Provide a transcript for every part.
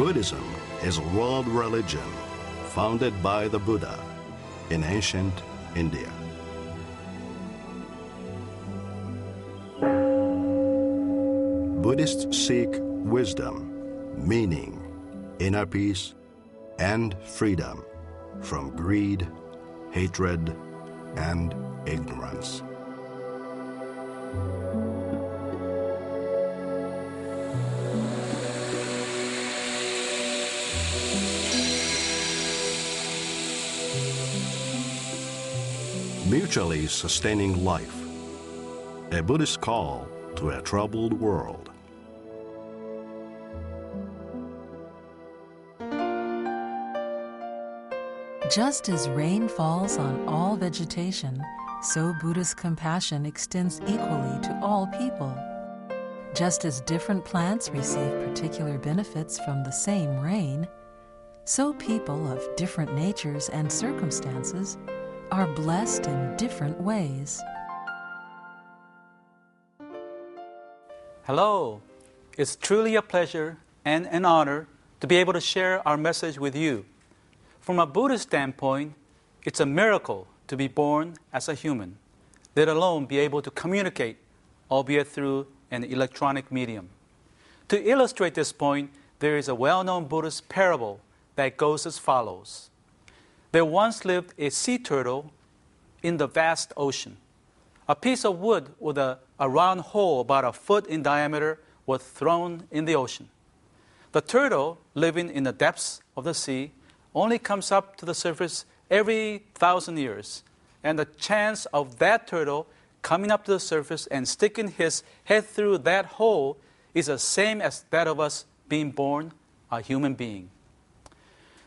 Buddhism is a world religion founded by the Buddha in ancient India. Buddhists seek wisdom, meaning, inner peace, and freedom from greed, hatred, and ignorance. Mutually sustaining life, a Buddhist call to a troubled world. Just as rain falls on all vegetation, so Buddhist compassion extends equally to all people. Just as different plants receive particular benefits from the same rain, so people of different natures and circumstances are blessed in different ways. Hello. It's truly a pleasure and an honor to be able to share our message with you. From a Buddhist standpoint, it's a miracle to be born as a human, let alone be able to communicate, albeit through an electronic medium. To illustrate this point, there is a well-known Buddhist parable that goes as follows. There once lived a sea turtle in the vast ocean. A piece of wood with a round hole about a foot in diameter was thrown in the ocean. The turtle, living in the depths of the sea, only comes up to the surface every 1,000 years. And the chance of that turtle coming up to the surface and sticking his head through that hole is the same as that of us being born a human being.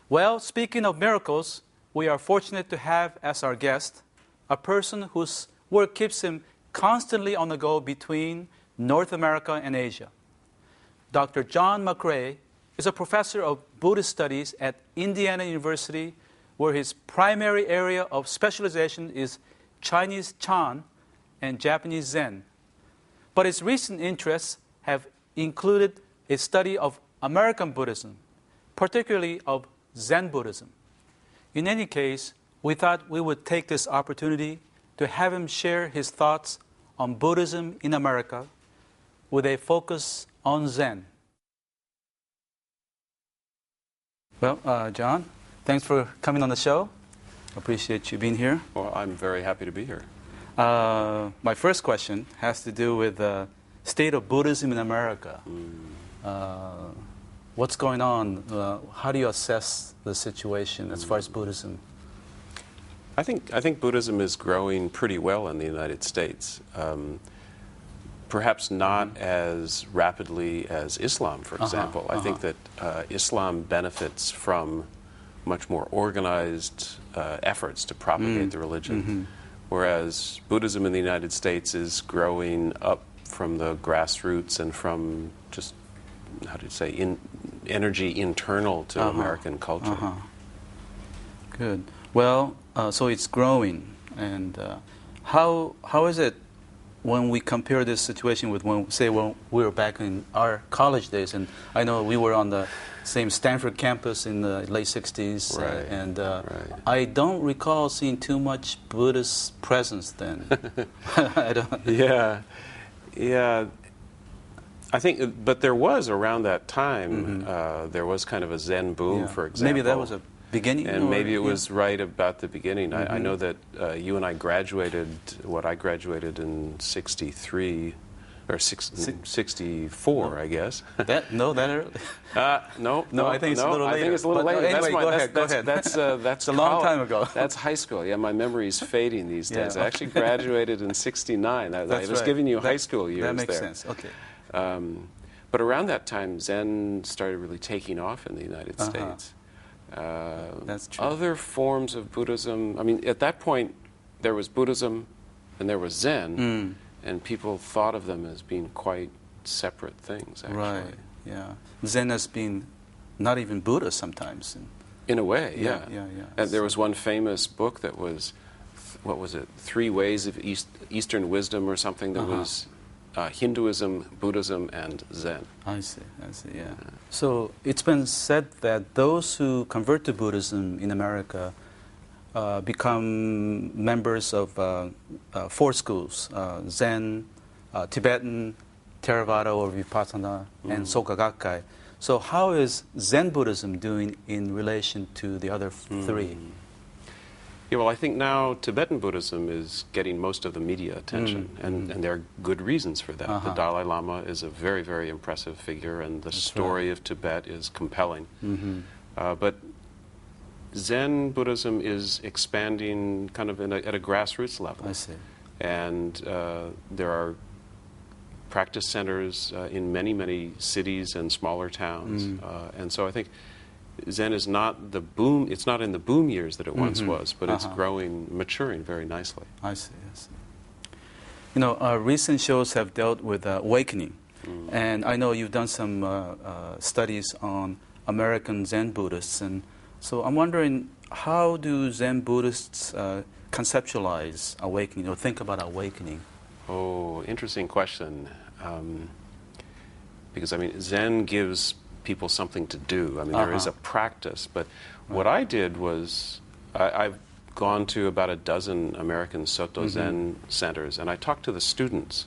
Well, speaking of miracles, we are fortunate to have as our guest a person whose work keeps him constantly on the go between North America and Asia. Dr. John McRae is a professor of Buddhist studies at Indiana University, where his primary area of specialization is Chinese Chan and Japanese Zen. But his recent interests have included a study of American Buddhism, particularly of Zen Buddhism. In any case, we thought we would take this opportunity to have him share his thoughts on Buddhism in America with a focus on Zen. Well, John, thanks for coming on the show. Appreciate you being here. Well, I'm very happy to be here. My first question has to do with the state of Buddhism in America. What's going on? How do you assess the situation as far as Buddhism? I think Buddhism is growing pretty well in the United States. Perhaps not as rapidly as Islam, for example. I think that Islam benefits from much more organized efforts to propagate the religion, whereas Buddhism in the United States is growing up from the grassroots and from just, how do you say, energy internal to American culture. Good. Well, so it's growing. And how is it when we compare this situation with when we were back in our college days? And I know we were on the same Stanford campus in the late 60s. Right. I don't recall seeing too much Buddhist presence then. I don't. Yeah. I think, but there was around that time, there was kind of a Zen boom, for example. Maybe that was a beginning? And maybe it was right about the beginning. I know that you and I graduated, I graduated in 63, or 64, I guess. That early? No, I think it's a little later. I think it's a little later. Anyway, go ahead. That's a long time ago. That's high school. Yeah, my memory's fading these days. Yeah. I actually graduated in 69. I was giving you high school years there. That makes sense, okay. But around that time, Zen started really taking off in the United States. That's true. Other forms of Buddhism, I mean, at that point, there was Buddhism and there was Zen, and people thought of them as being quite separate things, actually. Right, yeah. Zen has been not even Buddha sometimes. In a way, yeah. And there was one famous book that was, what was it, 3 Ways of Eastern Wisdom or something that was Hinduism, Buddhism, and Zen. I see, yeah. So it's been said that those who convert to Buddhism in America become members of 4 schools, Zen, Tibetan, Theravada or Vipassana, and Soka Gakkai. So how is Zen Buddhism doing in relation to the other 3? Yeah, well, I think now Tibetan Buddhism is getting most of the media attention, and there are good reasons for that. The Dalai Lama is a very, very impressive figure, and the story of Tibet is compelling. But Zen Buddhism is expanding kind of at a grassroots level. I see. And there are practice centers in many, many cities and smaller towns. And so I think Zen is not it's not in the boom years that it once was, but it's growing, maturing very nicely. I see. You know, recent shows have dealt with awakening. And I know you've done some studies on American Zen Buddhists. And so I'm wondering, how do Zen Buddhists conceptualize awakening or think about awakening? Oh, interesting question. Because, I mean, Zen gives people something to do. I mean, there is a practice. But what I did was, I've gone to about a dozen American Soto Zen centers, and I talked to the students.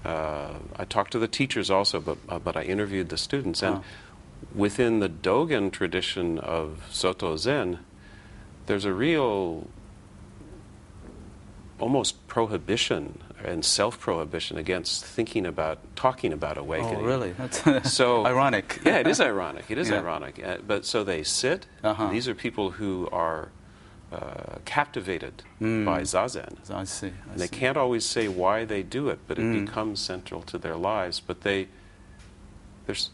I talked to the teachers also, but I interviewed the students. And within the Dogen tradition of Soto Zen, there's a real almost prohibition and self-prohibition against talking about awakening. Oh, really? That's so ironic. Yeah, it is ironic. It is ironic. But so they sit. These are people who are captivated by Zazen. I see. And they can't always say why they do it, but it becomes central to their lives. But there's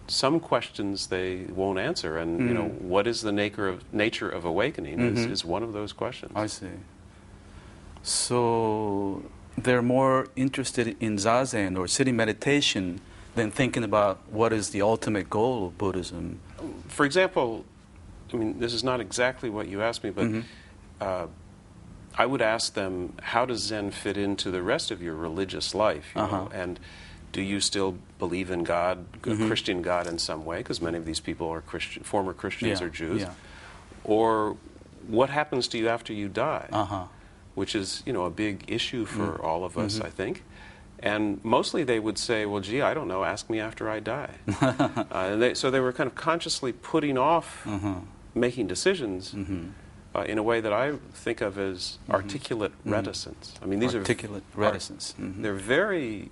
some questions they won't answer, and you know, what is the nature of awakening is one of those questions. I see. So they're more interested in Zazen or sitting meditation than thinking about what is the ultimate goal of Buddhism. For example, I mean, this is not exactly what you asked me, but I would ask them, how does Zen fit into the rest of your religious life? You know? And do you still believe in God, a Christian God in some way? Because many of these people are former Christians or Jews. Or what happens to you after you die? Which is, you know, a big issue for all of us, I think. And mostly they would say, well, gee, I don't know, ask me after I die. So they were kind of consciously putting off making decisions in a way that I think of as articulate reticence. I mean, these articulate reticence. They're very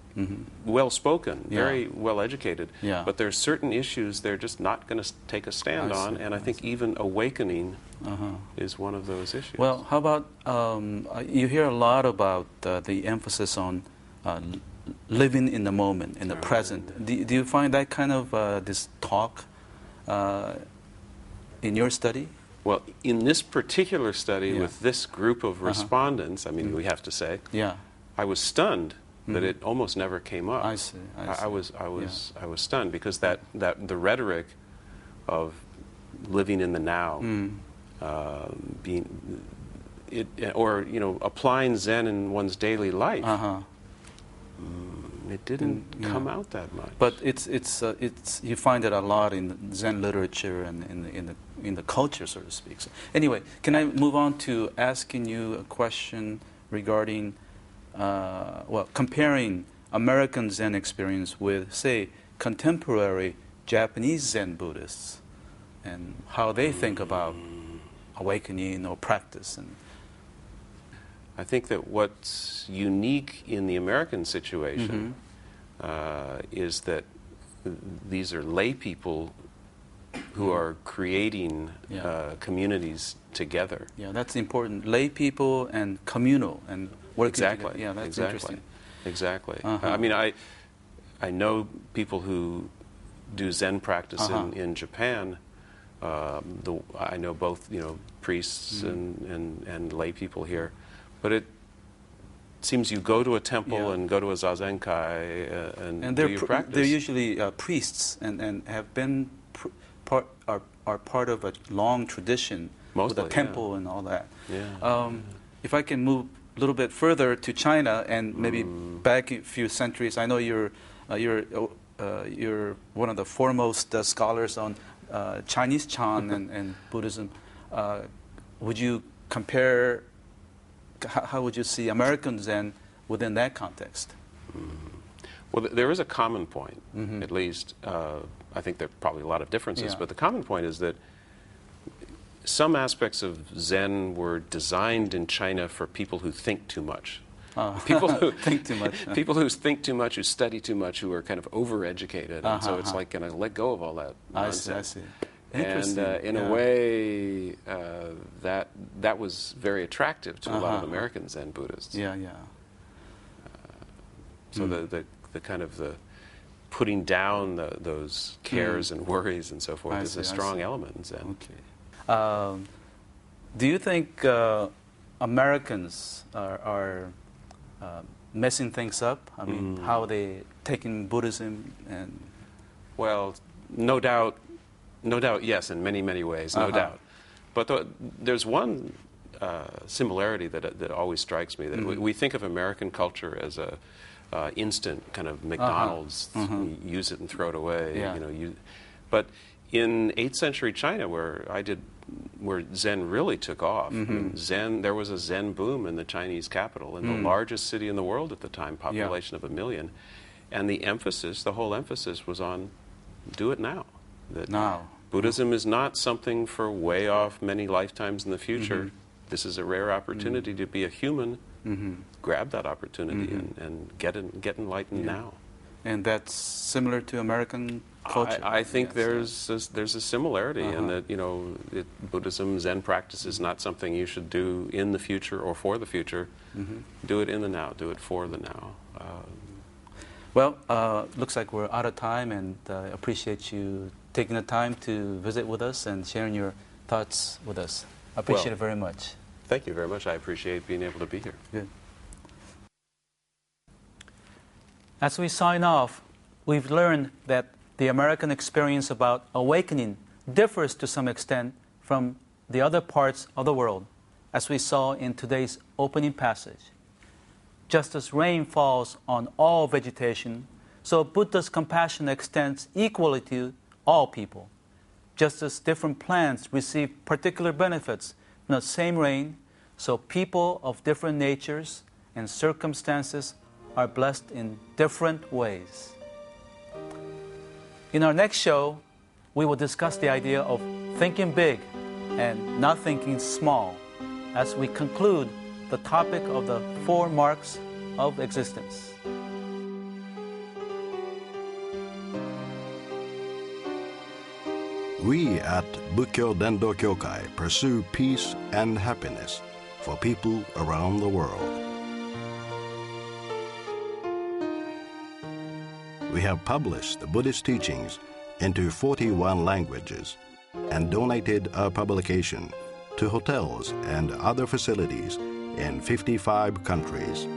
well-spoken, very well-educated, but there are certain issues they're just not going to take a stand on, and I think even awakening is one of those issues. Well, how about, you hear a lot about the emphasis on living in the moment, in the present. Do you find that kind of this talk in your study? Well, in this particular study with this group of respondents, I mean, we have to say, I was stunned that it almost never came up. I see. I was stunned because that the rhetoric of living in the now, or you know, applying Zen in one's daily life, it didn't come out that much. But it's you find it a lot in Zen literature and in the culture, so to speak. So anyway, can I move on to asking you a question regarding comparing American Zen experience with, say, contemporary Japanese Zen Buddhists and how they think about awakening or practice. And I think that what's unique in the American situation is that these are lay people who are creating communities together. Yeah, that's important. Lay people and communal and working together. Yeah, that's interesting. Exactly. I mean, I know people who do Zen practice in Japan. I know both, you know, priests and lay people here, but it seems you go to a temple and go to a zazenkai and do your practice. They're usually priests and have been are part of a long tradition with a temple and all that. If I can move little bit further to China and maybe back a few centuries. I know you're one of the foremost scholars on Chinese Chan and Buddhism. Would you compare? How would you see American Zen within that context? Well, there is a common point, at least. I think there are probably a lot of differences, but the common point is that some aspects of Zen were designed in China for people who think too much. People who think too much. People who think too much, who study too much, who are kind of overeducated, and so it's like going to let go of all that nonsense. I see. Interesting. And in a way, that was very attractive to a lot of American Zen Buddhists. So the kind of the putting down those cares and worries and so forth is a strong element in Zen. Okay. Do you think Americans are messing things up? I mean, how they taking Buddhism and... Well, no doubt, yes, in many, many ways, no doubt. But there's one similarity that always strikes me, that we think of American culture as a instant kind of McDonald's, use it and throw it away. But in 8th century China, where Zen really took off, I mean, there was a Zen boom in the Chinese capital, in the largest city in the world at the time, population of 1 million, and the whole emphasis was on do it now. Buddhism is not something for way off many lifetimes in the future. This is a rare opportunity to be a human. Grab that opportunity and get enlightened now. And that's similar to American culture? I think there's a similarity in that, Buddhism, Zen practice is not something you should do in the future or for the future. Do it in the now. Do it for the now. Well, looks like we're out of time, and I appreciate you taking the time to visit with us and sharing your thoughts with us. I appreciate it very much. Thank you very much. I appreciate being able to be here. Good. As we sign off, we've learned that the American experience about awakening differs to some extent from the other parts of the world, as we saw in today's opening passage. Just as rain falls on all vegetation, so Buddha's compassion extends equally to all people. Just as different plants receive particular benefits from the same rain, so people of different natures and circumstances are blessed in different ways. In our next show, we will discuss the idea of thinking big and not thinking small as we conclude the topic of the 4 marks of existence. We at Bukkyo Dendo Kyokai pursue peace and happiness for people around the world. We have published the Buddhist teachings into 41 languages and donated our publication to hotels and other facilities in 55 countries.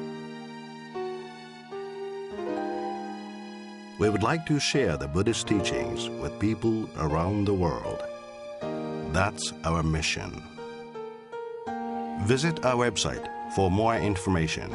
We would like to share the Buddhist teachings with people around the world. That's our mission. Visit our website for more information